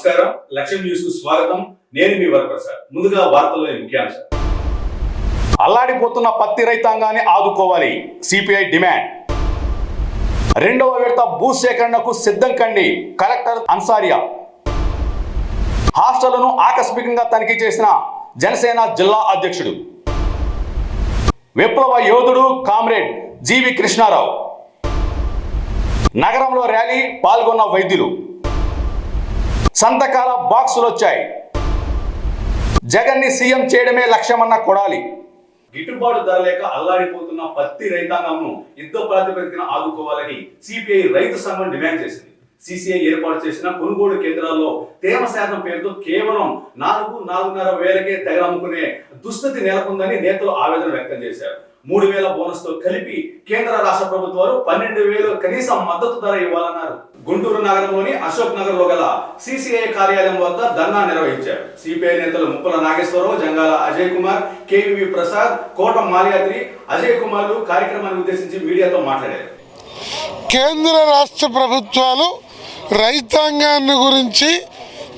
నమస్కారం, లక్ష్యం న్యూస్ కు స్వాగతం. నేను మీ వరప్రసాద్. ముందుగా వార్తల్లోని ముఖ్యాంశాలు. అల్లాడిపోతున్న పత్తి రైతాంగాన్ని ఆదుకోవాలి, సిపిఐ డిమాండ్. రెండవ విడత భూసేకరణకు సిద్ధం కండి, కలెక్టర్ అన్సారియా. హాస్టళ్లను ఆకస్మికంగా తనిఖీ చేసిన జనసేన జిల్లా అధ్యక్షుడు. విప్లవ యోధుడు కామ్రేడ్ జీవి కృష్ణారావు. నగరంలో ర్యాలీ పాల్గొన్న వైద్యులు. సంతకాల బాక్సులు వచ్చాయి. జగన్ని సీఎం చేయడమే లక్ష్యమన్న కొడాలి. గిట్టుబాటు ధర లేక అల్లాడిపోతున్న పత్తి రైతాంగంను యుద్ధ ప్రాతిపదికన ఆదుకోవాలని సిపిఐ రైతు సంఘం డిమాండ్ చేసింది. సిసిఐ ఏర్పాటు చేసిన కొనుగోలు కేంద్రాల్లో తేమ శాతం పేరుతో కేవలం 4-4.5 వేలకే తెగ అమ్ముకునే దుస్థితి నెలకొందని నేతలు ఆవేదన వ్యక్తం చేశారు. 3,000 బోనస్ తో కలిపి కేంద్ర రాష్ట్ర ప్రభుత్వాలు 12,000 కనీస మద్దతు ధర ఇవ్వాలన్నారు. గుంటూరు నగరంలోని అశోక్ నగర్ లో గల సిసిఐ కార్యాలయం వద్ద ధర్నా నిర్వహించారు. సిపిఐ నేతలు ముప్పల నాగేశ్వరరావు, జంగాల అజయ్ కుమార్, కేవీవి ప్రసాద్, కోట మాల్యాద్రి, అజయ్ కుమార్లు కార్యక్రమాన్ని ఉద్దేశించి మీడియాతో మాట్లాడారు. కేంద్ర రాష్ట్ర ప్రభుత్వాలు రైతాంగాన్ని గురించి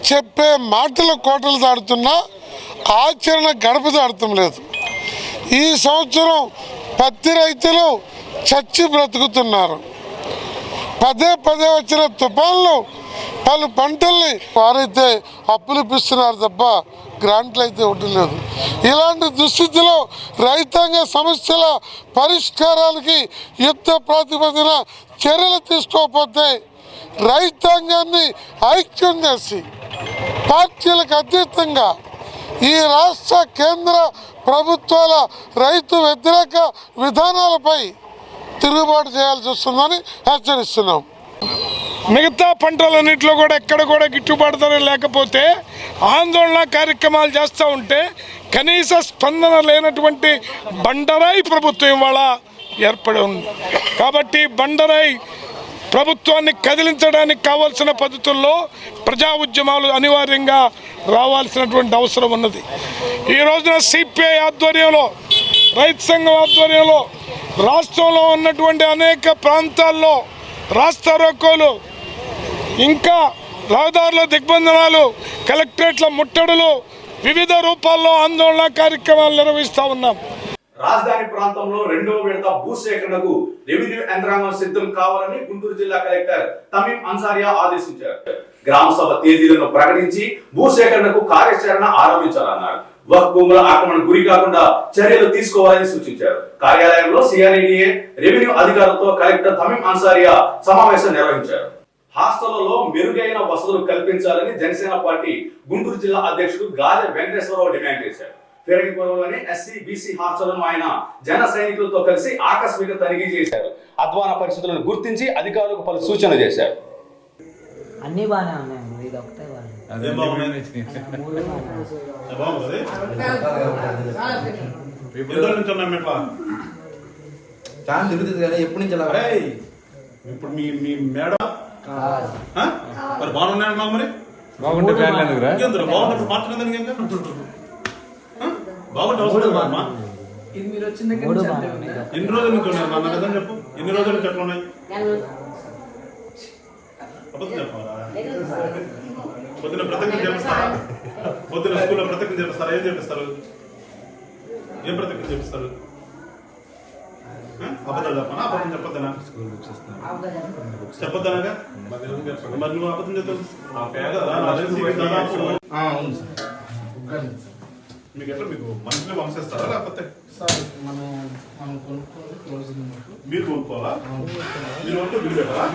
చెప్పే మాటల కోటలు దాడుతున్నా ఆచరణ గడప దాడటం లేదు. ఈ సంవత్సరం పత్తి రైతులు చచ్చి బ్రతుకుతున్నారు. పదే వచ్చిన తుఫాన్లు పలు పంటల్ని వారైతే అప్పులు ఇప్పిస్తున్నారు తప్ప గ్రాంట్లు అయితే ఉండలేదు. ఇలాంటి దుస్థితిలో రైతాంగ సమస్యల పరిష్కారానికి యుద్ధ ప్రాతిపదికన చర్యలు తీసుకోకపోతే రైతాంగాన్ని ఐక్యం చేసి పార్టీలకు అతీతంగా ఈ రాష్ట్ర కేంద్ర ప్రభుత్వాల రైతు వ్యతిరేక విధానాలపై తిరుగుబాటు చేయాల్సి వస్తుందని హెచ్చరిస్తున్నాం. మిగతా పంటలన్నింటిలో కూడా ఎక్కడ కూడా గిట్టుబాటు ధర లేకపోతే ఆందోళన కార్యక్రమాలు చేస్తూ ఉంటే కనీస స్పందన లేనటువంటి బండరాయి ప్రభుత్వం ఇవాళ ఏర్పడి ఉంది. కాబట్టి బండరాయి ప్రభుత్వాన్ని కదిలించడానికి కావాల్సిన పద్ధతుల్లో ప్రజా ఉద్యమాలు అనివార్యంగా రావాల్సినటువంటి అవసరం ఉన్నది. ఈ రోజున సిపిఐ ఆధ్వర్యంలో, రైతు సంఘం ఆధ్వర్యంలో రాష్ట్రంలో ఉన్నటువంటి అనేక ప్రాంతాల్లో రాస్తారోకోలు, ఇంకా రహదారుల దిగ్బంధనాలు, కలెక్టరేట్ల ముట్టడులు, వివిధ రూపాల్లో ఆందోళన కార్యక్రమాలు నిర్వహిస్తూ ఉన్నాం. రాజధాని ప్రాంతంలో రెండవ విడత భూసేకరణకు రెవెన్యూ యంత్రాంగం సిద్ధం కావాలని గుంటూరు జిల్లా కలెక్టర్ తమీం అన్సారియా ఆదేశించారు. గ్రామ సభ తేదీలను ప్రకటించి భూసేకరణకు కార్యాచరణ ఆరంభించాలన్నారు. వక్ఫ్ భూముల ఆక్రమణకు గురి కాకుండా చర్యలు తీసుకోవాలని సూచించారు. కార్యాలయంలో సిఆర్ఈడిఏ రెవెన్యూ అధికారులతో కలెక్టర్ తమీం అన్సారియా సమావేశం నిర్వహించారు. హాస్టళ్లలో మెరుగైన వసతులు కల్పించాలని జనసేన పార్టీ గుంటూరు జిల్లా అధ్యక్షుడు గాదె వెంకటేశ్వరరావు డిమాండ్ చేశారు. ఫెరగిపురంలోని ఎస్సీ/బీసీ హాస్టళ్లను ఆయన జన సైనికులతో కలిసి ఆకస్మిక తనిఖీ చేశారు. అధ్వాన పరిస్థితులను గుర్తించి అధికారులకు పలు సూచనలు చేశారు. అన్ని బాగానే ఉన్నాయండి, ఇది ఒకటే చాలా తిరుగుతుంది కానీ ఎప్పటి నుంచి ఇప్పుడు మీ మేడం మరి బాగున్నాయి. మరి బాగుంటే బాగున్నప్పుడు మాట్లాడదానికి బాగుంటే అవసరం ఎన్ని రోజుల నుంచి ఉన్నాయి నా కదా చెప్పు. ఎన్ని రోజుల నుంచి ఎట్లా ఉన్నాయి? అబద్ధం చెప్పారా? పొద్దున ప్రత్యేకం చేపిస్తారా? పొద్దున స్కూల్లో ప్రత్యేకం చేపిస్తారా? ఏం చేపిస్తారు? ఏం ప్రత్యేకం చేపిస్తారు? అబద్ధాలు చెప్పనా? అబద్ధం చెప్పొద్దనా? చెప్పొద్దనగా మరి నువ్వు అబద్ధం చెప్తావు. అవును సార్. మీకు ఎట్లా మీకు మనుషులే వంశేస్తారా లేకపోతే మీరు కొనుక్కోవాలా? మీరు వంటూ బిల్లు పెట్టాలా?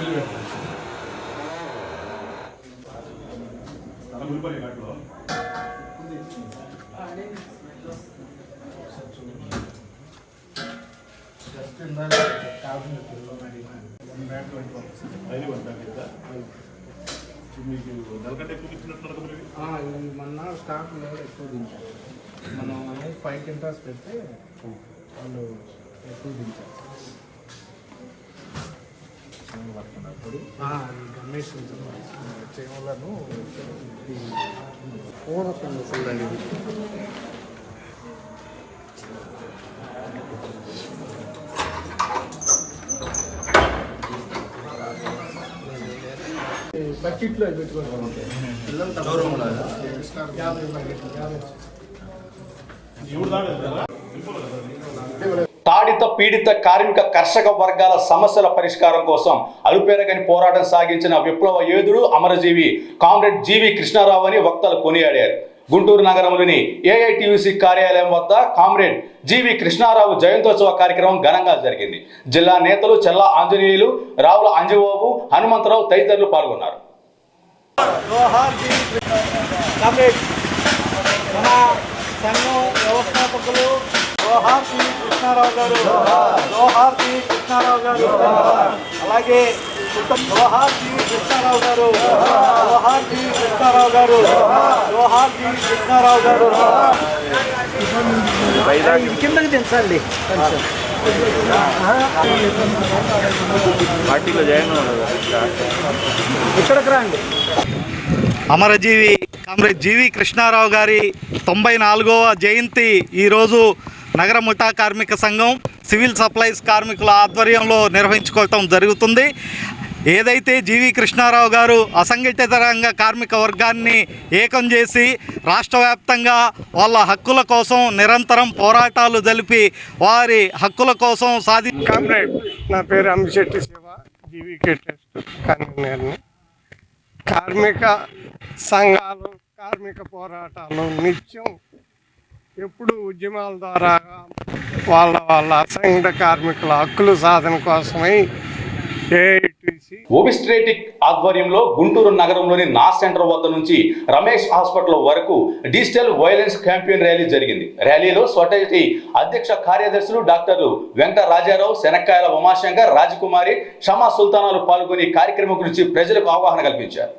మురిపల్లి ఘాట్లో మీకు నెలకంటే ఎక్కువ ఇచ్చినట్టున్నారు. మొన్న స్టాక్ ఎక్కువ దించారు. మనం 5 క్వింటాల్స్ పెడితే వాళ్ళు ఎక్కువ దించారు. పడుతున్నప్పుడు గమేష్ చేమలను ఫోన్ వస్తుంది చూడండి. బకెట్లో పెట్టుకోవడం షోరూమ్ లాగా 50 ప్యాకెట్లు 50. ఎవరు దాడేస్తారా? తాడిత పీడిత కార్మిక కర్షక వర్గాల సమస్యల పరిష్కారం కోసం అలుపెరగని పోరాటం సాగించిన విప్లవ యోధుడు అమరజీవి కామ్రేడ్ జీవి కృష్ణారావు అని వక్తలు కొనియాడారు. గుంటూరు నగరంలోని ఏఐటీయూసీ కార్యాలయం వద్ద కామ్రేడ్ జీవి కృష్ణారావు జయంతోత్సవ కార్యక్రమం ఘనంగా జరిగింది. జిల్లా నేతలు చెల్లా ఆంజనేయులు, రావుల అంజబాబు, హనుమంతరావు తదితరులు పాల్గొన్నారు. సంఘం వ్యవస్థాపకులు జోహార్ శ్రీ కృష్ణారావు గారు, జోహార్ శ్రీ కృష్ణారావు గారు, అలాగే జోహార్ శ్రీ కృష్ణారావు గారు, జోహార్ శ్రీ కృష్ణారావు గారు, జోహార్ శ్రీ కృష్ణారావు గారు. కిందకి దించండి. పార్టీలో జాయిన్ ఇక్కడికి రండి. అమరజీవి కామ్రేడ్ జీవి కృష్ణారావు గారి 94వ జయంతి ఈరోజు నగర ముఠా కార్మిక సంఘం సివిల్ సప్లైస్ కార్మికుల ఆధ్వర్యంలో నిర్వహించుకోవటం జరుగుతుంది. ఏదైతే జీవి కృష్ణారావు గారు అసంఘటిత రంగ కార్మిక వర్గాన్ని ఏకం చేసి రాష్ట్ర వ్యాప్తంగా వాళ్ళ హక్కుల కోసం నిరంతరం పోరాటాలు జరిపి వారి హక్కుల కోసం కామ్రేడ్, నా పేరు అమ్మిశెట్టి శివ, జీవీకే టెస్ట్ కన్వీనర్ని. కార్మిక సంఘాలు, కార్మిక పోరాటాలు నిత్యం ఎప్పుడు ఉద్యమాల ద్వారా వాళ్ళ అసంఘటిత కార్మికుల హక్కుల సాధన కోసమై ఓబిస్ట్రేటిక్ ఆధ్వర్యంలో గుంటూరు నగరంలోని నాస్ సెంటర్ వద్ద నుంచి రమేష్ హాస్పిటల్ వరకు డిజిటల్ వైలెన్స్ క్యాంపెయిన్ ర్యాలీ జరిగింది. ర్యాలీలో సొసైటీ అధ్యక్ష కార్యదర్శులు డాక్టర్లు వెంకట రాజారావు, శనక్కాయల ఉమాశంకర్, రాజకుమారి, షమా సుల్తానాలు పాల్గొని కార్యక్రమం గురించి ప్రజలకు అవగాహన కల్పించారు.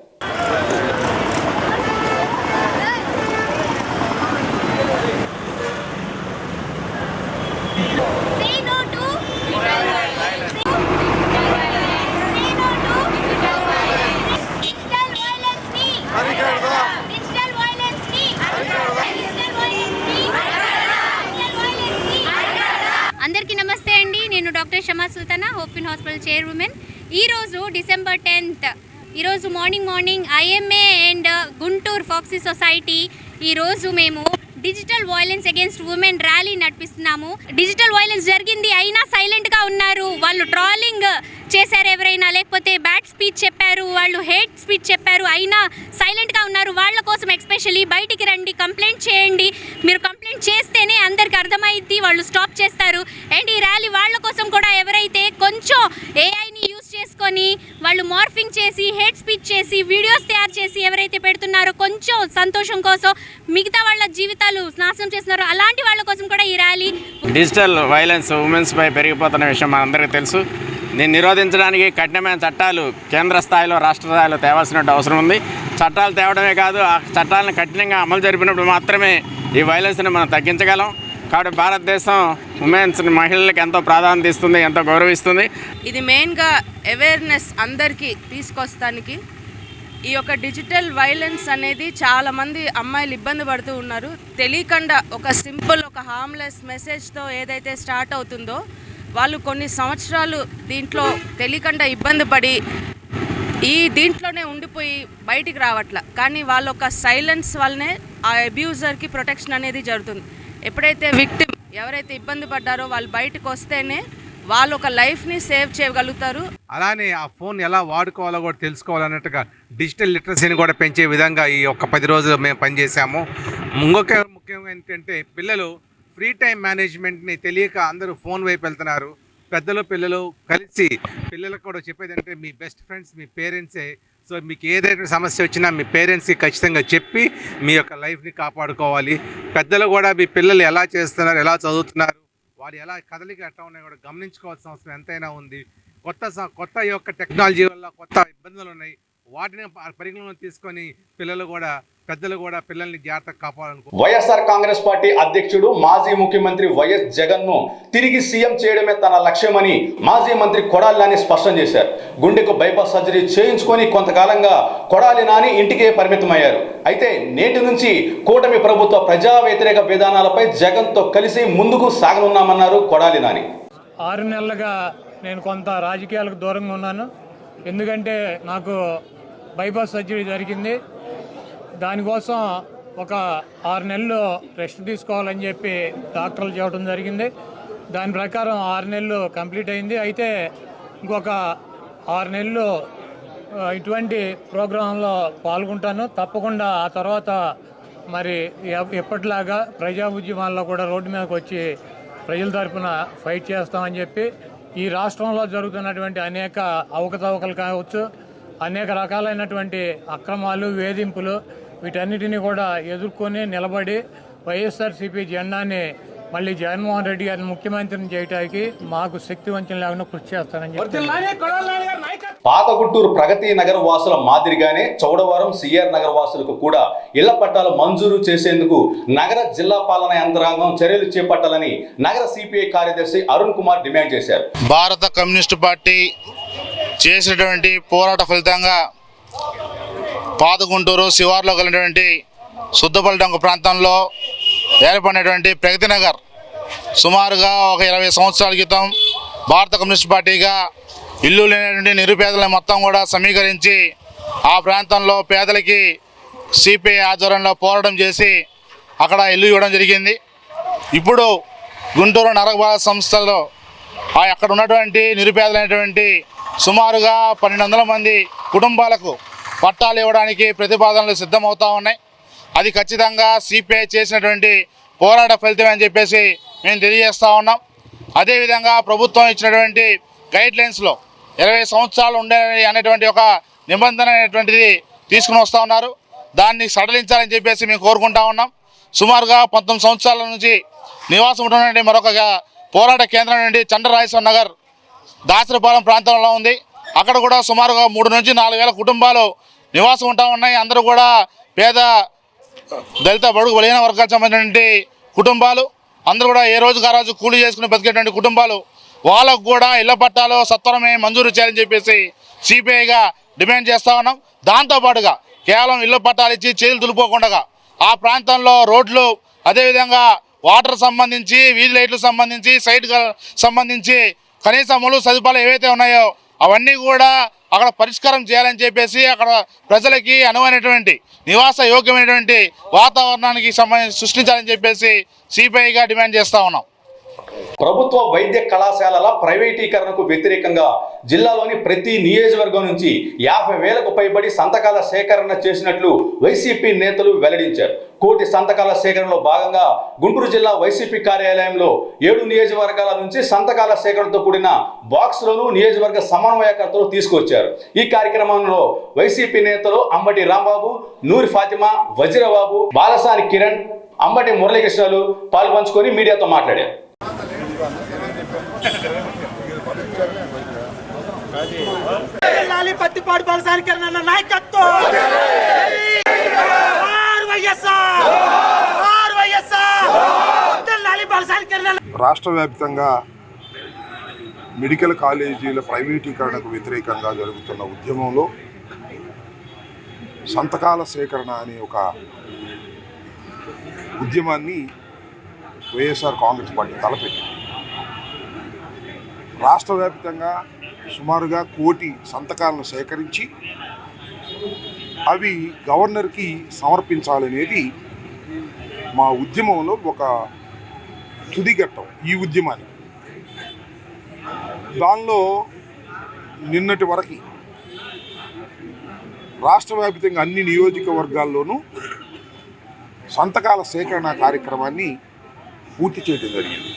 అందరికీ నమస్తే అండి. నేను doctor Shama Sultana, hope in hospital chairwoman. ఈరోజు December 10th, ఈరోజు morning IMA and Guntur FOGSI society ఈరోజు మేము digital violence against women rally నడిపిస్తున్నాము. డిజిటల్ వైలెన్స్ జరిగింది అయినా సైలెంట్గా ఉన్నారు. వాళ్ళు ట్రాలింగ్ చేశారు ఎవరైనా, లేకపోతే బ్యాడ్ స్పీచ్ చెప్పారు, వాళ్ళు హేట్ స్పీచ్ చెప్పారు, అయినా సైలెంట్గా ఉన్నారు. వాళ్ళ కోసం ఎస్పెషల్లీ బయటికి రండి, కంప్లైంట్ చేయండి. మీరు కంప్లైంట్ చేస్తేనే అందరికి అర్థమైద్ది, వాళ్ళు స్టాప్ చేస్తారు. అండ్ ఈ ర్యాలీ వాళ్ళ కోసం కూడా, ఎవరైతే కొంచెం ఏఐని యూజ్ చేసుకొని వాళ్ళు మార్ఫింగ్ చేసి హేట్ స్పీచ్ చేసి వీడియోస్ తయారు చేసి ఎవరైతే పెడుతున్నారో కొంచెం సంతోషం కోసం మిగతా వాళ్ళ జీవితాలు నాశనం చేస్తున్నారో అలాంటి వాళ్ళ కోసం కూడా ఈ ర్యాలీ. డిజిటల్ వైలెన్స్ ఉమెన్స్ పై పెరిగిపోతున్న విషయం మనందరికీ తెలుసు. దీన్ని నిరోధించడానికి కఠినమైన చట్టాలు కేంద్ర స్థాయిలో, రాష్ట్ర స్థాయిలో తేవాల్సిన అవసరం ఉంది. చట్టాలు తేవడమే కాదు, ఆ చట్టాలను కఠినంగా అమలు జరిపినప్పుడు మాత్రమే ఈ వైలెన్స్ని మనం తగ్గించగలం. కాబట్టి భారతదేశం ఉమెన్స్, మహిళలకు ఎంతో ప్రాధాన్యత ఇస్తుంది, ఎంతో గౌరవిస్తుంది. ఇది మెయిన్గా అవేర్నెస్ అందరికీ తీసుకొస్తానికి. ఈ యొక్క డిజిటల్ వైలెన్స్ అనేది చాలామంది అమ్మాయిలు ఇబ్బంది పడుతూ ఉన్నారు. తెలియకుండా ఒక సింపుల్, ఒక హార్మ్లెస్ మెసేజ్తో ఏదైతే స్టార్ట్ అవుతుందో వాళ్ళు కొన్ని సంవత్సరాలు దీంట్లో తెలియకుండా ఇబ్బంది పడి దీంట్లోనే ఉండిపోయి బయటికి రావట్ల. కానీ వాళ్ళ ఒక సైలెన్స్ వల్లనే ఆ అబ్యూజర్కి ప్రొటెక్షన్ అనేది జరుగుతుంది. ఎప్పుడైతే విక్టిమ్, ఎవరైతే ఇబ్బంది పడ్డారో వాళ్ళు బయటకు వస్తేనే వాళ్ళు ఒక లైఫ్ని సేవ్ చేయగలుగుతారు. అలానే ఆ ఫోన్ ఎలా వాడుకోవాలో కూడా తెలుసుకోవాలన్నట్టుగా డిజిటల్ లిటరసీని కూడా పెంచే విధంగా ఈ ఒక 10 రోజులు మేము పనిచేసాము. ముఖ్యంగా ఏంటంటే పిల్లలు ఫ్రీ టైం మేనేజ్మెంట్ని తెలియక అందరూ ఫోన్ వైపు వెళ్తున్నారు. పెద్దలు పిల్లలు కలిసి పిల్లలకు కూడా చెప్పేది అంటే మీ బెస్ట్ ఫ్రెండ్స్ మీ పేరెంట్సే. సో మీకు ఏదైనా సమస్య వచ్చినా మీ పేరెంట్స్కి ఖచ్చితంగా చెప్పి మీ యొక్క లైఫ్ని కాపాడుకోవాలి. పెద్దలు కూడా మీ పిల్లలు ఎలా చేస్తున్నారు, ఎలా చదువుతున్నారు, వారు ఎలా కదలిక ఎట్లా ఉన్నాయో కూడా గమనించుకోవాల్సిన అవసరం ఎంతైనా ఉంది. కొత్త యొక్క టెక్నాలజీ వల్ల కొత్త ఇబ్బందులు ఉన్నాయి. వాటిని పరిగణలోకి తీసుకొని పెద్దలు కూడా పిల్లల్ని జాగ్రత్తగా కాపాడాలనుకుంటున్నారు. వైఎస్ఆర్ కాంగ్రెస్ పార్టీ అధ్యక్షుడు మాజీ ముఖ్యమంత్రి వైఎస్ జగన్ ను తిరిగి సీఎం చేయడమే తన లక్ష్యమని మాజీ మంత్రి కొడాలి నాని స్పష్టం చేశారు. గుండెకు బైపాస్ సర్జరీ చేయించుకొని కొంతకాలంగా కొడాలి నాని ఇంటికే పరిమితమయ్యారు. అయితే నేటి నుంచి కూటమి ప్రభుత్వ ప్రజా వ్యతిరేక విధానాలపై జగన్ తో కలిసి ముందుకు సాగనున్నామన్నారు కొడాలి నాని. 6 నెలలుగా నేను కొంత రాజకీయాలకు దూరంగా ఉన్నాను. ఎందుకంటే నాకు బైపాస్ సర్జరీ జరిగింది. దానికోసం ఒక 6 నెలలు రెస్ట్ తీసుకోవాలని చెప్పి డాక్టర్లు చెప్పడం జరిగింది. దాని ప్రకారం 6 నెలలు కంప్లీట్ అయింది. అయితే ఇంకొక 6 నెలలు ఇటువంటి ప్రోగ్రాంలో పాల్గొంటాను తప్పకుండా. ఆ తర్వాత మరి ఎప్పటిలాగా ప్రజా ఉద్యమాల్లో కూడా రోడ్డు మీదకి వచ్చి ప్రజల తరఫున ఫైట్ చేస్తామని చెప్పి ఈ రాష్ట్రంలో జరుగుతున్నటువంటి అనేక అవకతవకలు కావచ్చు, అనేక రకాలైనటువంటి అక్రమాలు, వేధింపులు, వీటన్నిటిని కూడా ఎదుర్కొని నిలబడి వైఎస్ఆర్సీపీ జెండాని మళ్ళీ జగన్మోహన్ రెడ్డి గారిని ముఖ్యమంత్రిని చేయడానికి మాకు శక్తి వంచన లేకుండా కృషి చేస్తానని చెప్పి పాత గుంటూరు ప్రగతి నగర్ వాసుల మాదిరిగానే చౌడవరం సిఆర్ నగర్ వాసులకు కూడా ఇళ్ల పట్టాలు మంజూరు చేసేందుకు నగర జిల్లా పాలన యంత్రాంగం చర్యలు చేపట్టాలని నగర సిపిఐ కార్యదర్శి అరుణ్ కుమార్ డిమాండ్ చేశారు. భారత కమ్యూనిస్టు పార్టీ చేసినటువంటి పోరాట ఫలితంగా పాత గుంటూరు శివార్లో కలిగినటువంటి సుద్దపల్లి ప్రాంతంలో ఏర్పడినటువంటి ప్రగతి నగర్ సుమారుగా ఒక 20 సంవత్సరాల క్రితం భారత కమ్యూనిస్ట్ పార్టీగా ఇల్లు లేనటువంటి నిరుపేదలను మొత్తం కూడా సమీకరించి ఆ ప్రాంతంలో పేదలకి సిపిఐ ఆధ్వర్యంలో పోరాటం చేసి అక్కడ ఇల్లు ఇవ్వడం జరిగింది. ఇప్పుడు గుంటూరు నగరపాలక సంస్థలో అక్కడ ఉన్నటువంటి నిరుపేదలైనటువంటి సుమారుగా 1200 మంది కుటుంబాలకు పట్టాలు ఇవ్వడానికి ప్రతిపాదనలు సిద్ధమవుతూ ఉన్నాయి. అది ఖచ్చితంగా సిపిఐ చేసినటువంటి పోరాట ఫలితం అని చెప్పేసి మేము తెలియజేస్తూ ఉన్నాం. అదేవిధంగా ప్రభుత్వం ఇచ్చినటువంటి గైడ్లైన్స్లో 20 సంవత్సరాలు ఉండే అనేటువంటి ఒక నిబంధన అనేటువంటిది తీసుకుని వస్తూ ఉన్నారు. దాన్ని సడలించాలని చెప్పేసి మేము కోరుకుంటా ఉన్నాం. సుమారుగా 19 సంవత్సరాల నుంచి నివాసం ఉన్నటువంటి మరొక పోరాట కేంద్రం నుండి చంద్రరాజేశ్వర నగర్ దాసరిపాలెం ప్రాంతంలో ఉంది. అక్కడ కూడా సుమారుగా 3 నుంచి 4 వేల కుటుంబాలు నివాసం ఉంటా ఉన్నాయి. అందరూ కూడా పేద దళిత బడుగు బలహీన వర్గాలకు సంబంధించినటువంటి కుటుంబాలు, అందరూ కూడా ఏ రోజుకు ఆ రోజు కూలీ చేసుకుని బతికేటువంటి కుటుంబాలు. వాళ్ళకు కూడా ఇళ్ల పట్టాలు సత్వరమే మంజూరు చేయాలని చెప్పేసి సిపిఐగా డిమాండ్ చేస్తూ ఉన్నాం. దాంతోపాటుగా కేవలం ఇళ్ల పట్టాలు ఇచ్చి చేతులు దులుపుకోకుండా ఆ ప్రాంతంలో రోడ్లు, అదేవిధంగా వాటర్ సంబంధించి, వీధి లైట్లకు సంబంధించి, సైట్ సంబంధించి కనీస మూలక సదుపాయాలు ఏవైతే ఉన్నాయో అవన్నీ కూడా అక్కడ పరిష్కారం చేయాలని చెప్పేసి అక్కడ ప్రజలకి అనువైనటువంటి నివాస యోగ్యమైనటువంటి వాతావరణానికి సృష్టించాలని చెప్పేసి సిపిఐగా డిమాండ్ చేస్తూ ఉన్నాం. ప్రభుత్వ వైద్య కళాశాలల ప్రైవేటీకరణకు వ్యతిరేకంగా జిల్లాలోని ప్రతి నియోజకవర్గం నుంచి 50,000కు పైబడి సంతకాల సేకరణ చేసినట్లు వైసీపీ నేతలు వెల్లడించారు. 1 కోటి సంతకాల సేకరణలో భాగంగా గుంటూరు జిల్లా వైసీపీ కార్యాలయంలో 7 నియోజకవర్గాల నుంచి సంతకాల సేకరణతో కూడిన బాక్సులను నియోజకవర్గ సమన్వయకర్తలు తీసుకొచ్చారు. ఈ కార్యక్రమంలో వైసీపీ నేతలు అంబటి రాంబాబు, నూరి ఫాతిమా, వజ్రబాబు, బాలసాని కిరణ్, అంబటి మురళీకృష్ణలు పాల్పంచుకొని మీడియాతో మాట్లాడారు. పత్తిపాడు బాలసాని కిరణ్ అన్న నాయకత్వం. రాష్ట్ర వ్యాప్తంగా మెడికల్ కాలేజీల ప్రైవేటీకరణకు వ్యతిరేకంగా జరుగుతున్న ఉద్యమంలో సంతకాల సేకరణ అనే ఒక ఉద్యమాన్ని వైఎస్ఆర్ కాంగ్రెస్ పార్టీ తలపెట్టింది. రాష్ట్ర వ్యాప్తంగా సుమారుగా 1 కోటి సంతకాలను సేకరించి అవి గవర్నర్కి సమర్పించాలనేది మా ఉద్యమంలో ఒక తుదిఘట్టం. ఈ ఉద్యమానికి దానిలో నిన్నటి వరకు రాష్ట్ర వ్యాప్తంగా అన్ని నియోజకవర్గాల్లోనూ సంతకాల సేకరణ కార్యక్రమాన్ని పూర్తి చేయడం జరిగింది.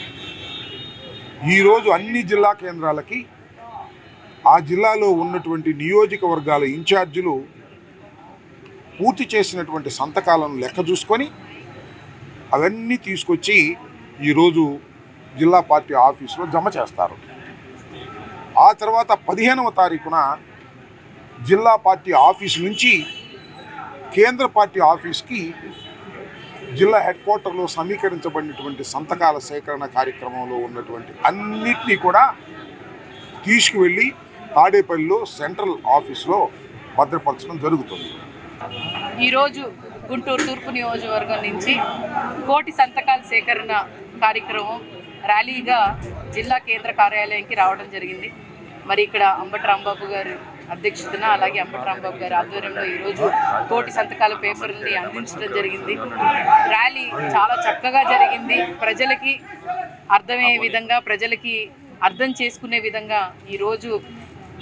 ఈరోజు అన్ని జిల్లా కేంద్రాలకి ఆ జిల్లాలో ఉన్నటువంటి నియోజకవర్గాల ఇన్ఛార్జీలు పూర్తి చేసినటువంటి సంతకాలను లెక్క చూసుకొని అవన్నీ తీసుకొచ్చి ఈరోజు జిల్లా పార్టీ ఆఫీసులో జమ చేస్తారు. ఆ తర్వాత 15వ తారీఖున జిల్లా పార్టీ ఆఫీసు నుంచి కేంద్ర పార్టీ ఆఫీస్కి జిల్లా హెడ్ క్వార్టర్లో సమీకరించబడినటువంటి సంతకాల సేకరణ కార్యక్రమంలో ఉన్నటువంటి అన్నిటినీ కూడా తీసుకువెళ్ళి తాడేపల్లిలో సెంట్రల్ ఆఫీస్లో భద్రపరచడం జరుగుతుంది. ఈరోజు గుంటూరు తూర్పు నియోజకవర్గం నుంచి 1 కోటి సంతకాల సేకరణ కార్యక్రమం ర్యాలీగా జిల్లా కేంద్ర కార్యాలయానికి రావడం జరిగింది. మరి ఇక్కడ అంబటి రాంబాబు గారు అధ్యక్షతన అలాగే అంబటి రాంబాబు గారి ఆధ్వర్యంలో ఈరోజు 1,000 సంతకాల పేపర్ని అందించడం జరిగింది. ర్యాలీ చాలా చక్కగా జరిగింది. ప్రజలకి అర్థమయ్యే విధంగా, ప్రజలకి అర్థం చేసుకునే విధంగా ఈరోజు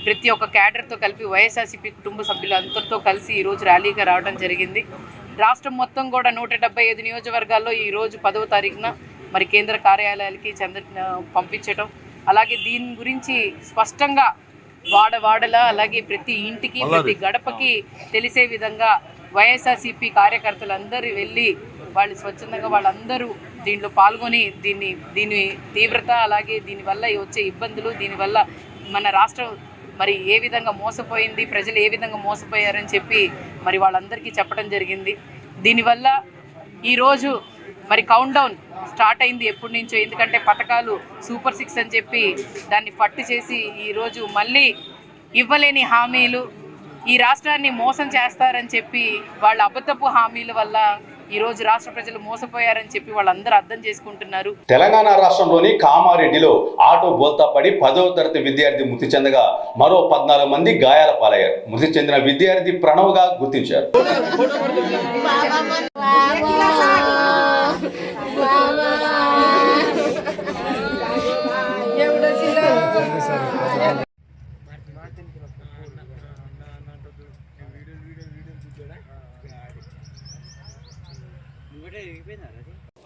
ప్రతి ఒక్క క్యాడర్తో కలిపి వైఎస్ఆర్సీపీ కుటుంబ సభ్యులందరితో కలిసి ఈరోజు ర్యాలీగా రావడం జరిగింది. రాష్ట్రం మొత్తం కూడా 175 నియోజకవర్గాల్లో ఈరోజు 10వ తారీఖున మరి కేంద్ర కార్యాలయాలకి పంపించటం, అలాగే దీని గురించి స్పష్టంగా వాడవాడలా అలాగే ప్రతి ఇంటికి ప్రతి గడపకి తెలిసే విధంగా వైఎస్ఆర్సీపీ కార్యకర్తలందరూ వెళ్ళి వాళ్ళు స్వచ్ఛందంగా వాళ్ళందరూ దీంట్లో పాల్గొని దీని తీవ్రత అలాగే దీనివల్ల వచ్చే ఇబ్బందులు, దీనివల్ల మన రాష్ట్రం మరి ఏ విధంగా మోసపోయింది, ప్రజలు ఏ విధంగా మోసపోయారని చెప్పి మరి వాళ్ళందరికీ చెప్పడం జరిగింది. దీనివల్ల ఈరోజు మరి కౌంట్ డౌన్ స్టార్ట్ అయింది ఎప్పటి నుంచో. ఎందుకంటే పథకాలు సూపర్ 6 అని చెప్పి దాన్ని పట్టు చేసి ఈరోజు మళ్ళీ ఇవ్వలేని హామీలు, ఈ రాష్ట్రాన్ని మోసం చేస్తారని చెప్పి వాళ్ళ అబద్ధపు హామీల వల్ల ఈరోజు రాష్ట్ర ప్రజలు మోసపోయారని చెప్పి వాళ్ళందరూ అర్థం చేసుకుంటున్నారు. తెలంగాణ రాష్ట్రంలోని కామారెడ్డిలో ఆటో బోల్తా పడి 10వ తరగతి విద్యార్థి మృతి చెందగా మరో 14 మంది గాయాల పాలయ్యారు. మృతి చెందిన విద్యార్థి ప్రణవ్గా గుర్తించారు.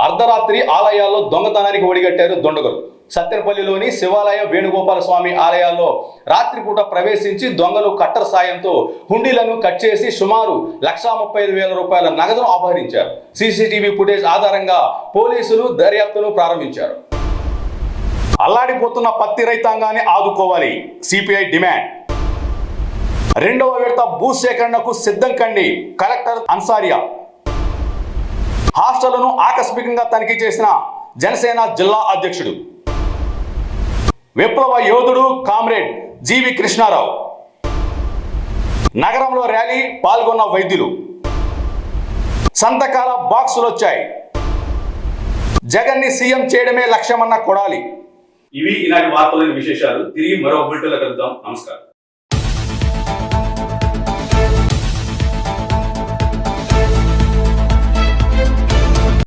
అర్ధరాత్రి ఆలయాల్లో దొంగతనానికి ఒడిగట్టారు దుండగులు. సత్తెనపల్లిలోని శివాలయ వేణుగోపాల స్వామి ఆలయాల్లో రాత్రిపూట ప్రవేశించి దొంగలు కట్టర్ సాయంతో హుండీలను కట్ చేసి సుమారు 1,35,000 రూపాయల నగదును అపహరించారు. సీసీటీవీ ఫుటేజ్ ఆధారంగా పోలీసులు దర్యాప్తును ప్రారంభించారు. అల్లాడిపోతున్న పత్తి రైతాంగాన్ని ఆదుకోవాలి, సిపిఐ డిమాండ్. 2వ విడత భూసేకరణకు సిద్ధం కండి, కలెక్టర్ అన్సారియా. హాస్టళ్లను ఆకస్మికంగా తనిఖీ చేసిన జనసేన జిల్లా అధ్యక్షుడు విప్లవ యోధుడు కామ్రేడ్ జీవి కృష్ణారావు. నగరంలో ర్యాలీ పాల్గొన్న వైద్యులు. సంతకాల బాక్సులు వచ్చాయి. జగన్ని సీఎం చేయడమే లక్ష్యమన్న కొడాలి. ఇవి ఈనాటి వార్తలోని విశేషాలు. తిరిగి మరో బులెటిన్లో కలుద్దాం. నమస్కారం.